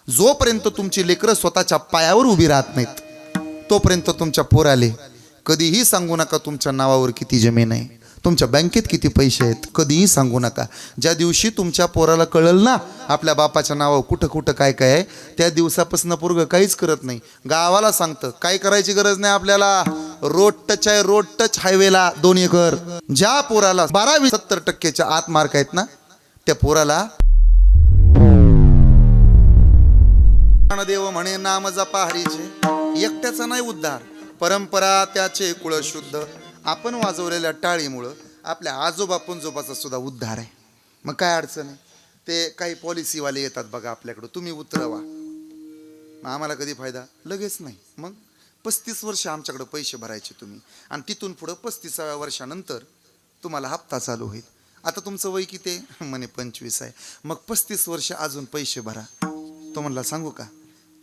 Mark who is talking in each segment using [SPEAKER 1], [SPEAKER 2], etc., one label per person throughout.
[SPEAKER 1] जोपर्यंत तुमची लेकरं स्वतःच्या पायावर उभी राहत नाहीत तोपर्यंत तुमच्या पोराले कधीही सांगू नका तुमच्या नावावर किती जमीन आहे, तुमच्या बँकेत किती पैसे आहेत, कधीही सांगू नका. ज्या दिवशी तुमच्या पोराला कळल ना आपल्या बापाच्या नावावर कुठं कुठं काय काय आहे, त्या दिवसापासून पोरगं काहीच करत नाही. गावाला सांगतं काय करायची गरज नाही आपल्याला, रोड टच आहे, रोड टच हायवेला 2 एकर. ज्या पोराला 12-70% आत मार्क आहेत ना त्या पोराला देव म्हणे नाम जपा हरीचे, एकट्याचा नाही उद्धार, परंपरा त्याचे कुळ शुद्ध. आपण वाजवलेल्या टाळीमुळं आपल्या आजोबा पणजोबाचा सुद्धा उद्धार आहे. मग काय अडचण आहे. ते काही पॉलिसीवाले येतात बघा आपल्याकडं, तुम्ही उतरवा, मग आम्हाला कधी फायदा लगेच नाही. मग 35 वर्ष आमच्याकडं पैसे भरायचे तुम्ही आणि तिथून पुढं 35व्या वर्षानंतर तुम्हाला हप्ता चालू होईल. आता तुमचं वय किती आहे म्हणे 25 आहे, मग 35 वर्ष अजून पैसे भरा. तो म्हणला सांगू का,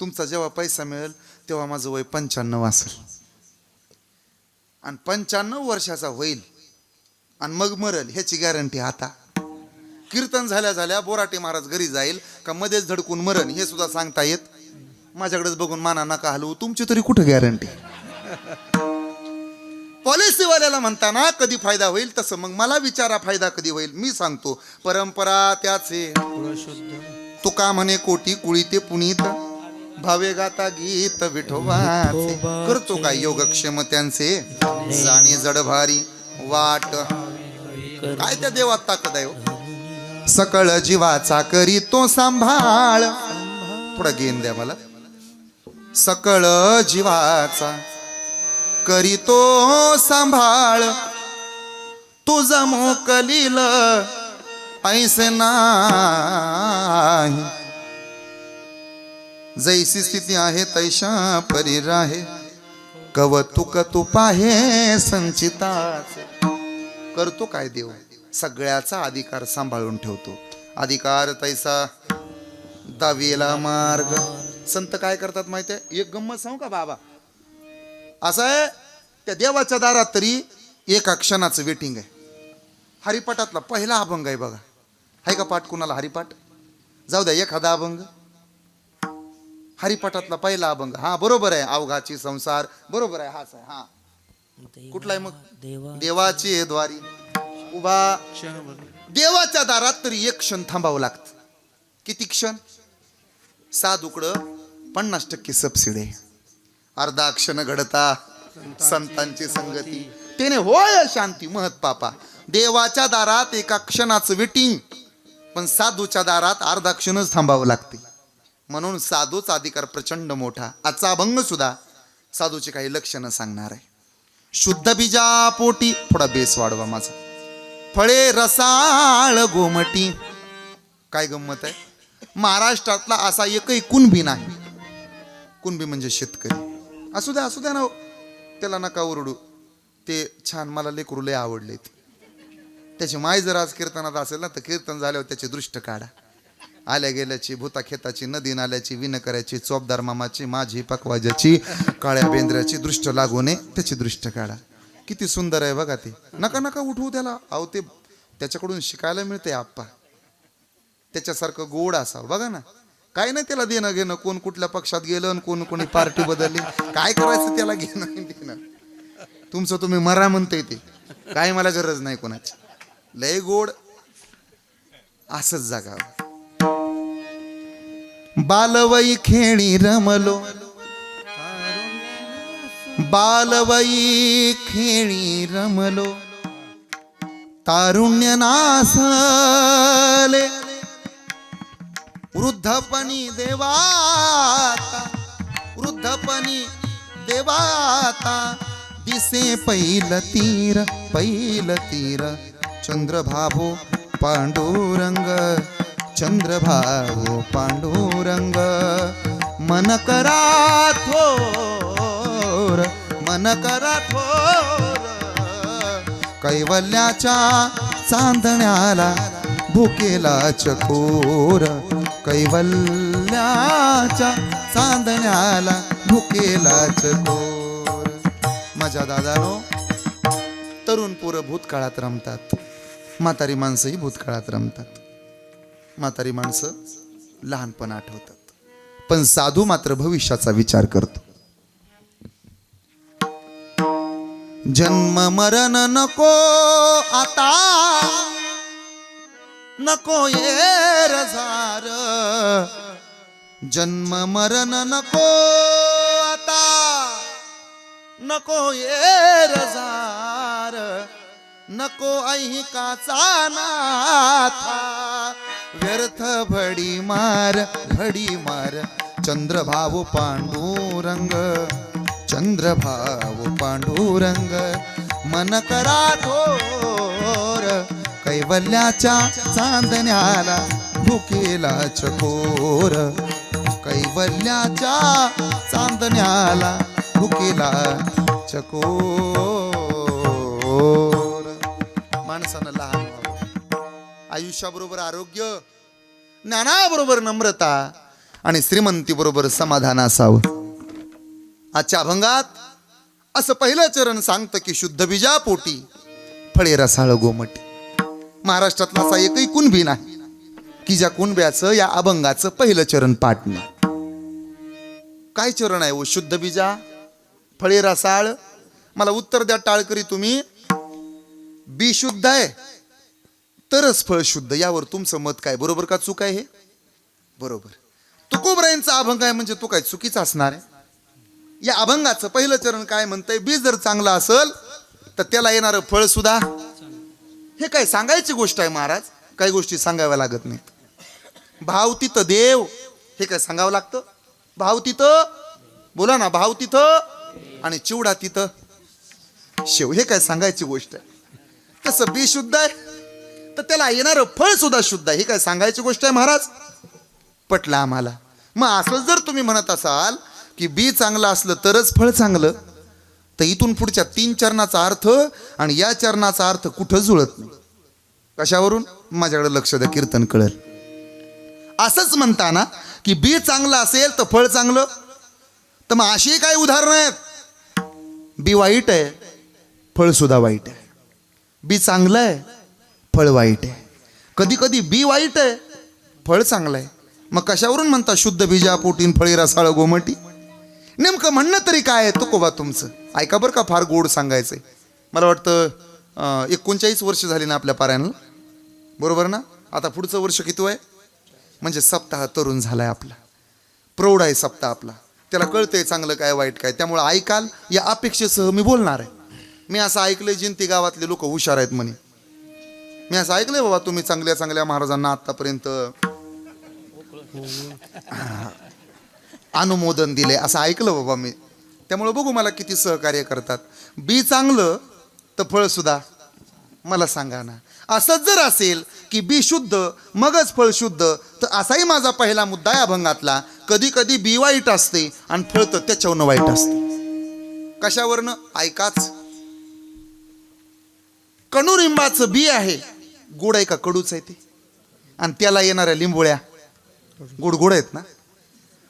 [SPEAKER 1] तुमचा जेव्हा पैसा मिळेल तेव्हा माझं वय 95 असेल आणि 95 वर्षाचा होईल आणि मग मरल ह्याची गॅरंटी. आता कीर्तन झाल्या झाल्या बोराटे महाराज घरी जाईल का मध्येच धडकून मरण हे सुद्धा सांगता येत. माझ्याकडेच बघून माना नका हलवू, तुमची तरी कुठं गॅरंटी. पॉलिसीवाल्याला म्हणताना कधी फायदा होईल तसं मग मला विचारा फायदा कधी होईल. मी सांगतो परंपरा त्याचे तुका म्हणे कोटी कुळी ते पुनीत भावे गाता गीत विठोबाचे. करतो काय योगक्षेम त्यांचे जाणी जडभारी वाट. काय त्या देवात ताकद आहे हो. सकळ जीवाचा करी तो सांभाळ. थोडा गेन द्या मला. सकळ जीवाचा करी तो सांभाळ तुझ मोकलील ऐसे नाही. जैसी स्थिती आहे तैशा परी राहे कवतुक तू पाहे संचिताचे. करतो काय देव, सगळ्याचा अधिकार सांभाळून ठेवतो. अधिकार तैसा दावेला मार्ग. संत काय करतात माहिती आहे, एक गंमत सांगू का बाबा. असं आहे त्या देवाच्या दारात तरी एका क्षणाचं वेटिंग आहे. हरिपाठातला पहिला अभंग आहे बघा. आहे का पाठ कुणाला हरिपाठ? जाऊ द्या एखादा अभंग. हरिपाठातला पहिला अभंग. हा बरोबर आहे, अवघाची संसार बरोबर आहे, हाच आहे. हा कुठला आहे मग? देवाची द्वारी उभा. देवाच्या दारात तरी एक क्षण थांबावं लागतं. किती क्षण? साधूकडं 50% सबसिडी, अर्धा क्षण घडता संतांची संगती तेने होय शांती महत पापा. देवाच्या दारात एका क्षणाचं वेटिंग, पण साधूच्या दारात अर्धा क्षणच थांबावं लागते. म्हणून साधूचा अधिकार प्रचंड मोठा. आजचा अभंग सुद्धा साधूची काही लक्षणं सांगणार आहे. शुद्ध बीजा पोटी, थोडा बेस वाढवा माझा. फळे रसाळ गोमटी. काय गंमत आहे, महाराष्ट्रातला असा एकही कुणबी नाही. कुणबी म्हणजे शेतकरी. असू द्या असू द्या ना, त्याला नका ओरडू. ते छान, मला लेकरू लय आवडले. त्याची माय जर आज कीर्तनात असेल ना तर कीर्तन झाल्यावर त्याची दृष्ट काढा. आल्या गेल्याची, भूता खेताची, नदी नाल्याची, विणकऱ्याची, चोपदार मामाची, माझी पकवाजाची, काळ्या बेंद्राची दृष्ट लागू नये त्याची दृष्ट काढा. किती सुंदर आहे बघा ते. नका नका उठवू त्याला. अहो ते त्याच्याकडून शिकायला मिळते आप्पा. त्याच्यासारखं गोड असावं बघा ना. काय नाही त्याला देणं घेणं, कोण कुठल्या पक्षात गेलं आणि कोण कोणी पार्टी बदलली, काय करायचं त्याला घेणं देणं. तुमचं तुम्ही मरा म्हणते ते, काय मला गरज नाही कोणाची. लय गोड असंच जागावं. बालवई खेळी रमलो, बालवई खेळी रमलो, तारुण्य नासले, वृद्धपणी देवाता, वृद्धपणी देवाता, दिसे पैल तीर, पैल तीर, चंद्रभाभो पांडुरंग, चंद्रभाभो पांडुरंग, मन करा थोर, मन करा थोर, कैवल्याच्या चांदण्याला भुकेला चकोर, कैवल्याच्या चांदण्याला भुकेला चकोर. माझ्या दादानो, तरुण पोरं भूतकाळात रमतात, म्हातारी माणसंही भूतकाळात रमतात. म्हातारी माणसं लहानपण आठवतात. पण साधू मात्र भविष्याचा विचार करतो. जन्म मरण नको आता, नको येर झार. जन्म मरण नको आता, नको येर झार. नको ऐहिकाचा नाथा, व्यर्थ भडी मार चंद्रभाव पांडुरंग. चंद्रभाव पांडुरंग मन करा थोर. कैवल्याच्या चांदण्याला भुकेला चकोर. कैवल्याच्या चांदण्याला भुकेला चकोर. माणसानं लहान व्हावं, आयुष्याबरोबर आरोग्य, ज्ञानाबरोबर नम्रता आणि श्रीमंतीबरोबर समाधान असावं. आजच्या अभंगात असं पहिलं चरण सांगतं की शुद्ध बीजापोटी फळे रसाळ गोमटी. महाराष्ट्रातला असा एकही कुणबी नाही की ज्या कुणब्याचं या अभंगाचं पहिलं चरण पाठ नाही. काय चरण आहे? शुद्ध बीजा फळे रसाळ. मला उत्तर द्या टाळकरी तुम्ही. बी शुद्ध आहे तरच फळ शुद्ध. यावर तुमचं मत काय? बरोबर का चूक आहे? हे बरोबर. तुकोबरायांचा अभंग आहे म्हणजे तो काय चुकीचा असणार आहे? या अभंगाचं पहिलं चरण काय म्हणतंय? बीज जर चांगला असेल तर त्याला येणारं फळ सुद्धा. हे काय सांगायची गोष्ट आहे महाराज? काही गोष्टी सांगाव्या लागत नाहीत. भाव तिथं देव, हे काय सांगावं लागतं? भाव तिथं, बोला ना, भाव तिथं आणि चिवडा तिथं शेव. हे काय सांगायची गोष्ट आहे? तसं बी शुद्ध आहे तर त्याला येणारं फळ सुद्धा शुद्ध आहे. हे काय सांगायची गोष्ट आहे महाराज? पटलं आम्हाला. मग असं जर तुम्ही म्हणत असाल की बी चांगलं असलं तरच फळ चांगलं, तर इथून पुढच्या 3 चरणाचा अर्थ आणि या चरणाचा अर्थ कुठं जुळत नाही. कशावरून? माझ्याकडे लक्ष द्या, कीर्तन कळेल. असंच म्हणताना की बी चांगलं असेल तर फळ चांगलं, तर मग अशी काही उदाहरणं आहेत? बी वाईट आहे, फळ सुद्धा वाईट आहे. बी चांगलं आहे, फळ वाईट आहे. कधी कधी बी वाईट आहे, फळ चांगलं आहे. मग कशावरून म्हणता शुद्ध बीजा पोटीन फळी रसाळ गोमटी? नेमकं म्हणणं तरी काय आहे तुकोबा तुमचं? ऐका बरं का, फार गोड सांगायचंय. मला वाटतं 39 वर्ष झाली ना आपल्या पारायणाला, बरोबर ना? आता पुढचं वर्ष किती आहे? म्हणजे सप्ताह तरुण झालाय आपला, प्रौढ आहे सप्ताह आपला. त्याला कळतंय चांगलं काय वाईट काय. त्यामुळे ऐकाल या अपेक्षेसह मी बोलणार आहे. मी असं ऐकलंय जिंती गावातले लोक हुशार आहेत म्हणे. मी असं ऐकलंय बाबा तुम्ही चांगल्या चांगल्या महाराजांना आतापर्यंत अनुमोदन दिले, असं ऐकलं बाबा मी. त्यामुळे बघू मला किती सहकार्य करतात. बी चांगलं तर फळ सुद्धा. मला सांगा ना, असंच जर असेल की बी शुद्ध मगच फळ शुद्ध, तर असाही माझा पहिला मुद्दा आहे अभंगातला. कधी कधी बी वाईट असते आणि फळ तर त्याच्यावरनं वाईट असते. कशावरनं? ऐकाच. कडुलिंबाचं बी आहे, गोड आहे का कडूच आहे ते? आणि त्याला येणाऱ्या लिंबोळ्या गोड गोड आहेत ना.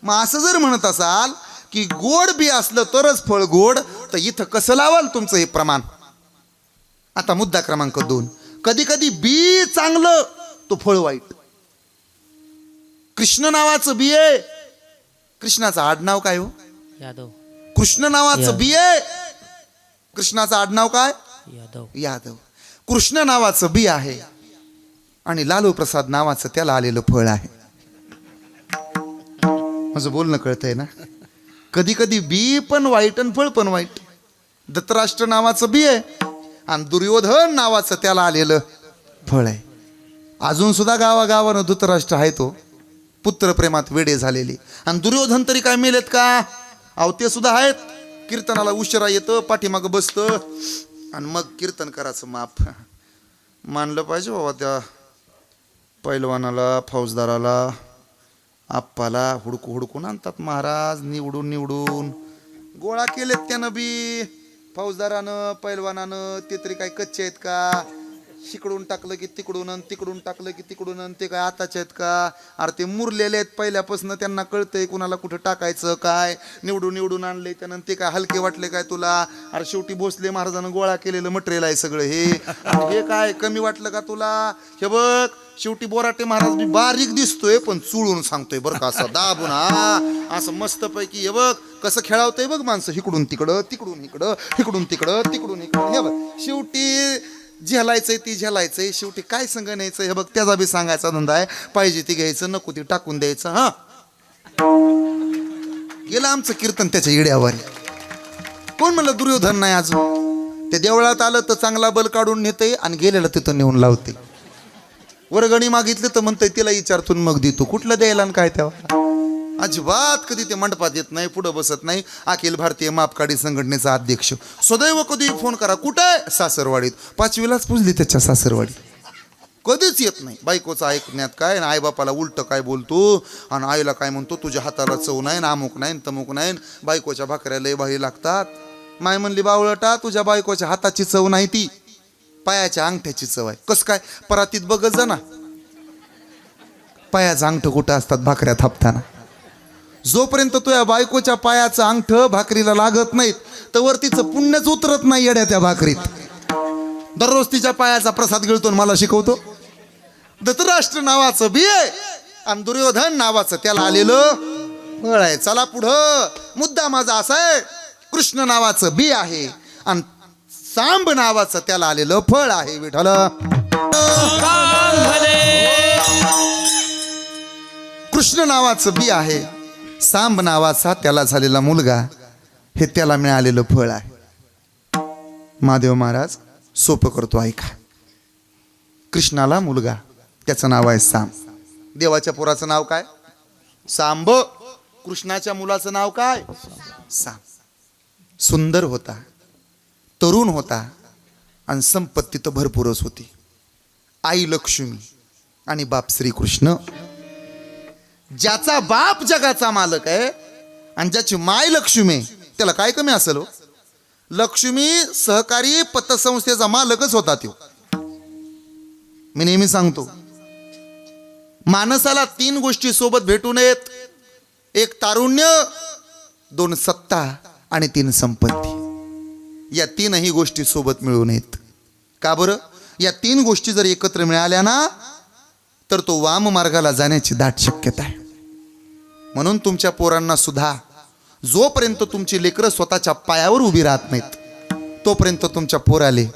[SPEAKER 1] मग असं जर म्हणत असाल की गोड बी असलं तरच फळ गोड, तर इथं कसं लावाल तुमचं हे प्रमाण? आता मुद्दा क्रमांक 2. कधी कधी बी चांगलं तो फळ वाईट. कृष्ण नावाचं बी आहे, कृष्णाचं आडनाव काय हो?
[SPEAKER 2] यादव.
[SPEAKER 1] कृष्ण नावाचं बी आहे, कृष्णाचं आडनाव काय?
[SPEAKER 2] यादव.
[SPEAKER 1] यादव. कृष्ण नावाचं बी आहे आणि लालू प्रसाद नावाचं त्याला आलेलं फळ आहे. माझं बोलणं कळतंय ना? कधी कधी बी पण वाईट आणि फळ पण वाईट. धृतराष्ट्र नावाचं बी आहे आणि दुर्योधन नावाचं त्याला आलेलं फळ आहे. अजून सुद्धा गावागावानं धृतराष्ट्र आहे तो पुत्रप्रेमात वेडे झालेले. आणि दुर्योधन तरी काय मेलेत का? अहो ते सुद्धा आहेत. कीर्तनाला उशिरा येतं, पाठीमागं बसतं आणि मग कीर्तन करायचं माप. मानलं पाहिजे बाबा त्या पैलवानाला, फौजदाराला, आप्पाला. हुडकून आणतात महाराज, निवडून गोळा केलेत त्यानं बी. फौजदारानं, पैलवानानं. ते तरी काय कच्चे आहेत का? इकडून टाकलं की तिकडून आणि तिकडून टाकलं की तिकडून आणि ते काय आताचे आहेत का? अरे ते मुरलेले आहेत पहिल्यापासून, त्यांना कळतंय कुणाला कुठं टाकायचं काय. निवडून आणले त्यानं ते काय हलके वाटले काय तुला? अरे शेवटी भोसले महाराजांना गोळा केलेलं मटेरियल आहे सगळं हे. हे काय कमी वाटलं का तुला? हे बघ शेवटी बोराटे महाराज मी बारीक दिसतोय पण चुळून सांगतोय बरं का, असं दाबून हा असं मस्त पैकी. हे बघ कसं खेळावतंय बघ माणसं, इकडून तिकडं तिकडून इकडं इकडून तिकडं तिकडून इकडं. हे बघ शेवटी झेलायचंय ती झेलायचंय, शेवटी काय संग न्यायचं. हे बघ त्याचा बी सांगायचा धंदा आहे, पाहिजे ती घ्यायचं नको ती टाकून द्यायचं. हा गेलं आमचं कीर्तन त्याच्या इड्यावर. कोण म्हणलं दुर्योधन नाही अजून? ते देवळात आलं तर चांगला बल काढून नेतंय आणि गेलेलं तिथं नेऊन लावते. वर्गणी मागितली तर म्हणतंय तिला विचारतून मग देतो. कुठलं द्यायला आणि काय तेव्हा? अजिबात कधी ते मंडपात येत नाही, पुढं बसत नाही. अखिल भारतीय मापकाडी संघटनेचा अध्यक्ष. सदैव कधी फोन करा, कुठे आहे? सासरवाडीत. 5वीलाच पुजली त्याच्या सासरवाडीत. कधीच येत नाही. बायकोचं ऐकण्यात काय, आई बापाला उलट काय बोलतो आणि आईला काय म्हणतो, तुझ्या हाताला चव नाही, अमुक नाही तमुक नाही. बायकोच्या भाकऱ्या लय भारी लागतात. माय म्हणली बावळटा तुझ्या बायकोच्या हाताची चव नाही, ती पायाच्या अंगठ्याची चव आहे. कसं काय? परातीत बघत जा ना, पायाचं अंगठ कुठं असतात भाकऱ्या थापताना. जोपर्यंत तुझ्या बायकोच्या पायाचं अंगठ भाकरीला लागत नाहीत तवर तिचं पुण्यच उतरत नाही येड्या त्या भाकरीत. दररोज तिच्या पायाचा प्रसाद गिळतो मला शिकवतो. धृतराष्ट्र नावाचं बी आहे आणि दुर्योधन नावाचं त्याला आलेलं फळ आहे. चला पुढं. मुद्दा माझा असा आहे, कृष्ण नावाचं बी आहे आणि सांब नावाचं त्याला आलेलं फळ आहे. विठ्ठल कृष्ण नावाचं बी आहे, सांब नावाचा त्याला झालेला मुलगा, हे त्याला मिळालेलं फळ आहे. महादेव महाराज सोपं करतो ऐका. कृष्णाला मुलगा, त्याचं नाव आहे सांब. देवाच्या पोराचं नाव काय? सांब. कृष्णाच्या मुलाचं नाव काय? सांब. सुंदर होता, तरुण होता आणि संपत्ती तर भरपूरच होती. आई लक्ष्मी आणि बाप श्रीकृष्ण. ज्याचा बाप जगाचा मालक आहे आणि ज्याची माय लक्ष्मी आहे, त्याला काय कमी असेल हो? लक्ष्मी सहकारी पतसंस्थेचा मालकच होता तो. मी नेहमी सांगतो, माणसाला 3 गोष्टी सोबत भेटू नयेत. 1 तारुण्य, 2 सत्ता आणि 3 संपत्ती. या 3ही गोष्टी सोबत मिळू नयेत. का बरं? या 3 गोष्टी जर एकत्र मिळाल्या ना तर तो वाम मार्गाला जाण्याची दाट शक्यता आहे. म्हणून तुमच्या पोरांना सुद्धा जोपर्यंत तुमची लेकरं स्वतःच्या पायावर उभी राहत नाहीत तोपर्यंत तुमच्या पोराले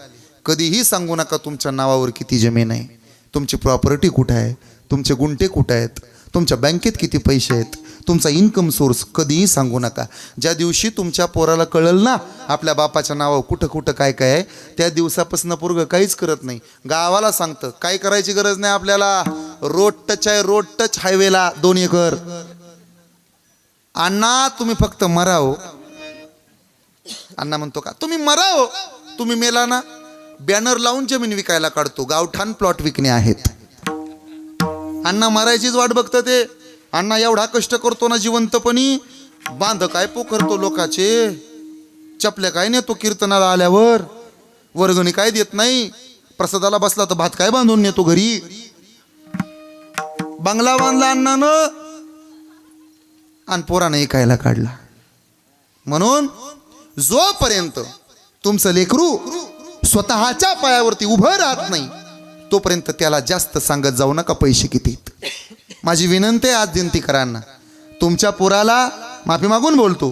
[SPEAKER 1] कधीही सांगू नका तुमच्या नावावर किती जमीन आहे, तुमची प्रॉपर्टी कुठं आहे, तुमचे गुंठे कुठं आहेत, तुमच्या बँकेत किती पैसे आहेत, तुमचा इन्कम सोर्स कधीही सांगू नका. ज्या दिवशी तुमच्या पोराला कळलं ना आपल्या बापाच्या नावावर कुठं कुठं काय काय आहे, त्या दिवसापासून पोरगं काहीच करत नाही. गावाला सांगतं काय करायची गरज नाही आपल्याला. रोड टच आहे, रोड टच हायवेला 2 एकर. अण्णा तुम्ही फक्त मराव. अण्णा म्हणतो का तुम्ही मराव, तुम्ही मेला ना बॅनर लावून जमीन विकायला काढतो, गावठाण प्लॉट विकणे आहेत. अण्णा मरायचीच वाट बघतं ते. अण्णा एवढा कष्ट करतो ना जिवंतपणी, बांध काय पोखरतो लोकाचे, चपल्या काय नेतो कीर्तनाला आल्यावर, वर्गणी काय देत नाही, प्रसादाला बसला तर भात काय बांधून नेतो घरी. बंगला बांधला अण्णानं आणि पोरानं ऐकायला काढला. म्हणून जोपर्यंत तुमचं लेकरू स्वतःच्या पायावरती उभं राहत नाही तोपर्यंत त्याला जास्त सांगत जाऊ नका पैसे किती. माझी विनंती आहे आज दिनतीकरांना, तुमच्या पोराला माफी मागून बोलतो,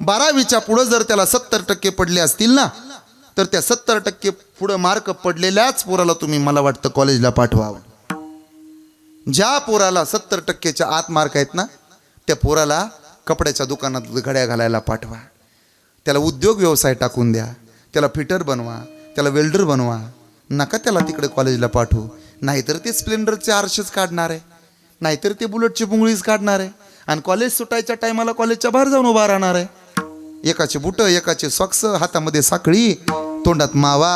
[SPEAKER 1] 12वीच्या पुढं जर त्याला 70% पडले असतील ना तर त्या 70% पुढं मार्क पडलेल्याच पोराला तुम्ही मला वाटतं कॉलेजला पाठवावं. ज्या पोराला 70%च्या आत मार्क आहेत ना त्या पोराला कपड्याच्या दुकानात घड्या घालायला पाठवा. त्याला उद्योग व्यवसाय टाकून द्या, त्याला फिटर बनवा, त्याला वेल्डर बनवा. नका त्याला तिकडे कॉलेजला पाठवू. नाहीतर ते स्प्लेंडरचे आरशेच काढणार आहे, नाहीतर ते बुलेटची बुंगळीच काढणार आहे आणि कॉलेज सुटायच्या टायमाला कॉलेजच्या बाहेर जाऊन उभा राहणार आहे. एकाचे बुट, एकाचे सॉक्स, हातामध्ये साखळी, तोंडात मावा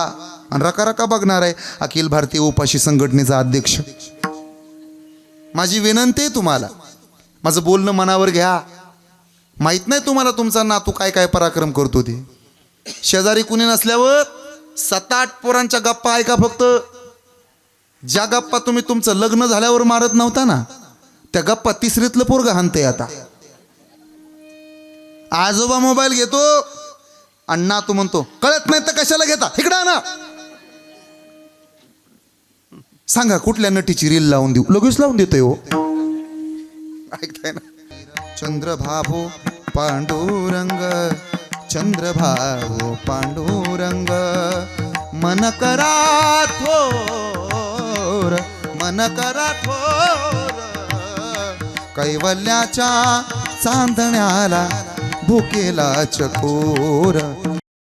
[SPEAKER 1] आणि रका रका बघणार आहे. अखिल भारतीय उपाशी संघटनेचा अध्यक्ष. माझी विनंती आहे तुम्हाला, माझं बोलणं मनावर घ्या. माहित नाही तुम्हाला तुमचा नातू काय काय पराक्रम करतो ते. शेजारी कुणी नसल्यावर 7-8 पोरांच्या गप्पा ऐका फक्त. ज्या गप्पा तुम्ही तुमचं लग्न झाल्यावर मारत नव्हता ना, त्या गप्पा तिसरीतलं पोरग हाणते आता. आजोबा मोबाईल घेतो आणि नातू म्हणतो कळत नाही तर कशाला घेता, इकडं ना. सांगा कुठल्या नटीची रील लावून देऊ, लगेच लावून देतोय हो. ऐकताय ना. चंद्रभाभो पांडुरंग, चंद्रभाभो पांडुरंग, मन करा थोर, मन करा थोर, कैवल्याच्या चांदण्याला भुकेला चकोर.